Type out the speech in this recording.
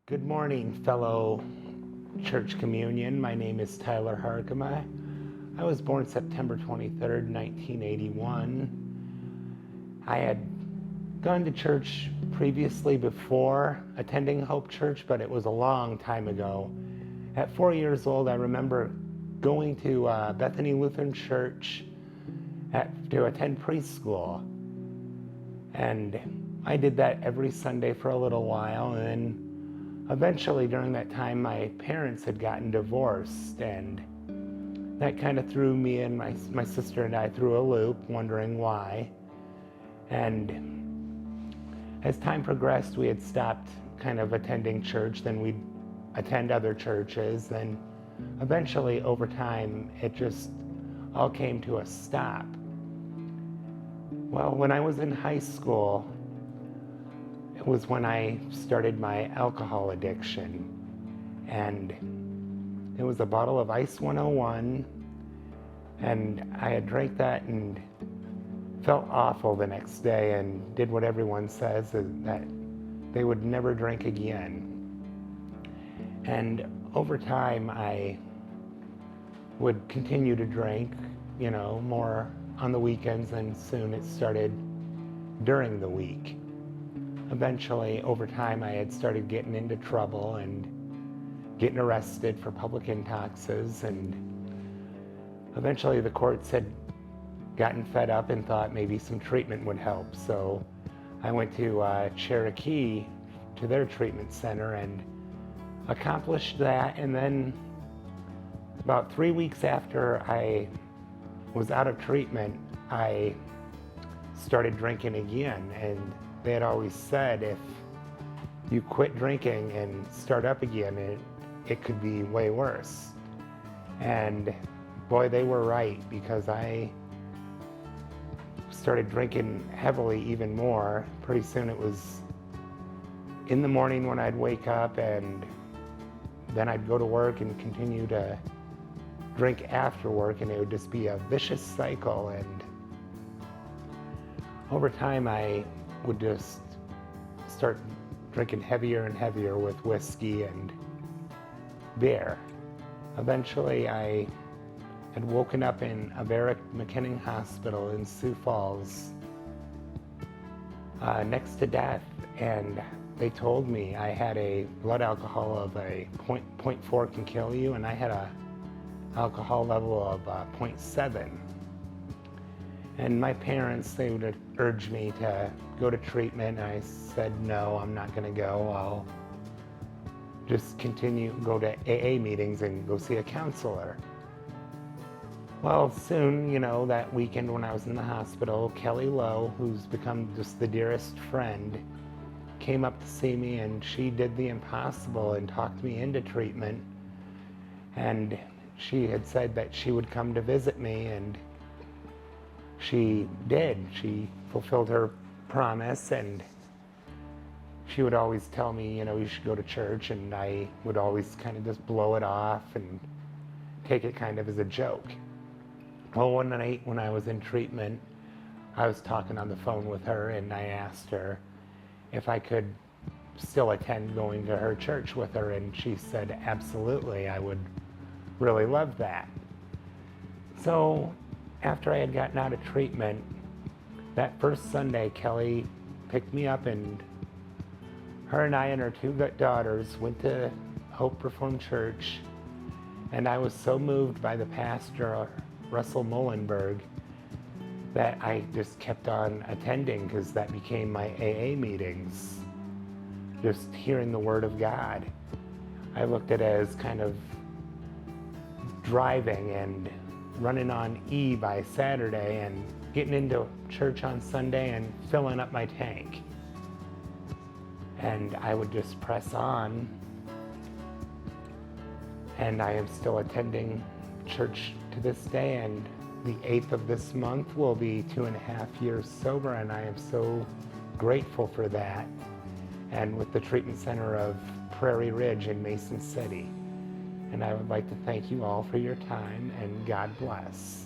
Good morning, fellow Church Communion. My name is Tyler Harkema. I was born September 23rd, 1981. I had gone to church previously before attending Hope Church, but it was a long time ago. At 4 years old, I remember going to Bethany Lutheran Church to attend preschool. And I did that every Sunday for a little while, and then eventually, during that time, my parents had gotten divorced, and that kind of threw me and my sister and I through a loop, wondering why. And as time progressed, we had stopped kind of attending church, then we'd attend other churches, and eventually, over time, it just all came to a stop. Well, when I was in high school, it was when I started my alcohol addiction, and it was a bottle of Ice 101, and I had drank that and felt awful the next day and did what everyone says, that they would never drink again. And over time, I would continue to drink, more on the weekends, and soon it started during the week. Eventually, over time, I had started getting into trouble and getting arrested for public intoxes, and eventually the courts had gotten fed up and thought maybe some treatment would help. So I went to Cherokee, to their treatment center, and accomplished that. And then about 3 weeks after I was out of treatment, I started drinking again. And they had always said if you quit drinking and start up again, it could be way worse. And boy, they were right, because I started drinking heavily even more. Pretty soon it was in the morning when I'd wake up, and then I'd go to work and continue to drink after work, and it would just be a vicious cycle. And over time, I would just start drinking heavier and heavier with whiskey and beer. Eventually, I had woken up in Averick McKinnon Hospital in Sioux Falls, next to death, and they told me I had a blood alcohol of a 0.4 can kill you, and I had a alcohol level of 0.7. And my parents, they would urge me to go to treatment, and I said, no, I'm not gonna go. I'll just go to AA meetings and go see a counselor. Well, soon, that weekend when I was in the hospital, Kelly Lowe, who's become just the dearest friend, came up to see me, and she did the impossible and talked me into treatment. And she had said that she would come to visit me, and she did. She fulfilled her promise, and she would always tell me, you should go to church, and I would always kind of just blow it off and take it kind of as a joke. Well, one night when I was in treatment, I was talking on the phone with her, and I asked her if I could still attend going to her church with her, and she said, absolutely, I would really love that. So after I had gotten out of treatment, that first Sunday, Kelly picked me up, and her and I and her two daughters went to Hope Reformed Church, and I was so moved by the pastor, Russell Mullenberg, that I just kept on attending, because that became my AA meetings, just hearing the Word of God. I looked at it as kind of driving and running on E by Saturday and getting into church on Sunday and filling up my tank. And I would just press on, and I am still attending church to this day, and the 8th of this month will be 2.5 years sober, and I am so grateful for that. And with the treatment center of Prairie Ridge in Mason City. And I would like to thank you all for your time, and God bless.